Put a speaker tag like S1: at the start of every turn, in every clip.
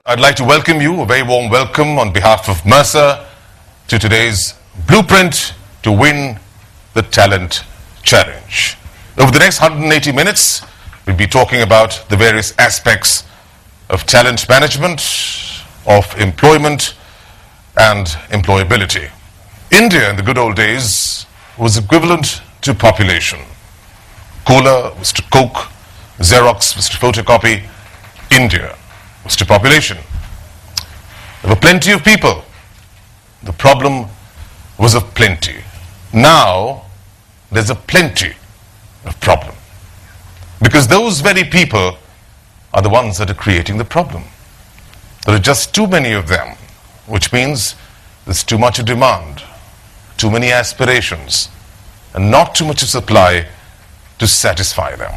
S1: I'd like to welcome you, a very warm welcome on behalf of Mercer to today's Blueprint to Win the Talent Challenge. Over the next 180 minutes, we'll be talking about the various aspects of talent management, of employment and employability. India in the good old days was equivalent to population. Cola was to Coke, Xerox was to photocopy, India was to population. There were plenty of people. The problem was of plenty. Now there's a plenty of problem. Because those very people are the ones that are creating the problem. There are just too many of them, which means there's too much of demand, too many aspirations, and not too much of supply to satisfy them.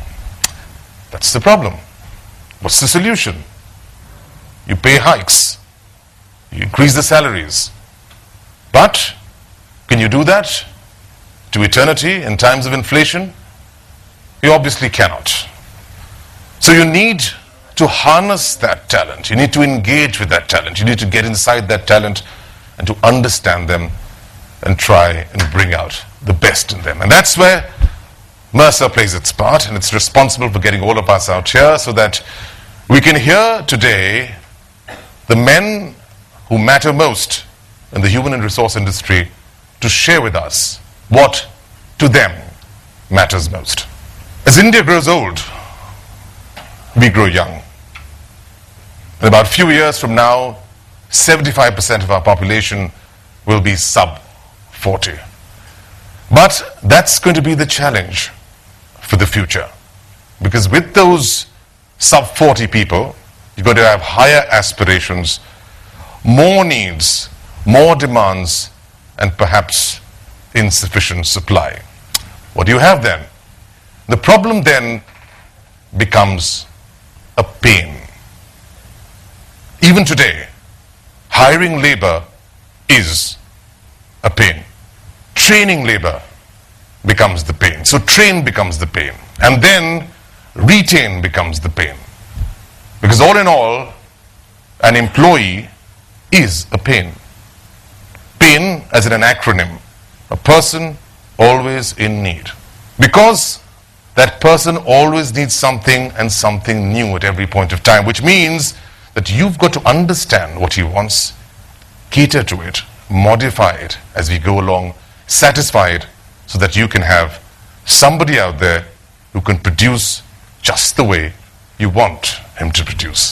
S1: That's the problem. What's the solution? You pay hikes, you increase the salaries. But can you do that to eternity in times of inflation? You obviously cannot. So you need to harness that talent. You need to engage with that talent. You need to get inside that talent and to understand them and try and bring out the best in them. And that's where Mercer plays its part, and it's responsible for getting all of us out here so that we can hear today the men who matter most in the human and resource industry to share with us what to them matters most. As India grows old, we grow young. In about a few years from now, 75% of our population will be sub 40. But that's going to be the challenge for the future. Because with those sub 40 people, you're going to have higher aspirations, more needs, more demands, and perhaps insufficient supply. What do you have then? The problem then becomes a pain. Even today, hiring labor is a pain. Training labor becomes the pain. So train becomes the pain. And then retain becomes the pain. Because all in all, an employee is a pain. Pain as in an acronym. A person always in need. Because that person always needs something and something new at every point of time, which means that you've got to understand what he wants, cater to it, modify it as we go along, satisfy it so that you can have somebody out there who can produce just the way you want him to produce.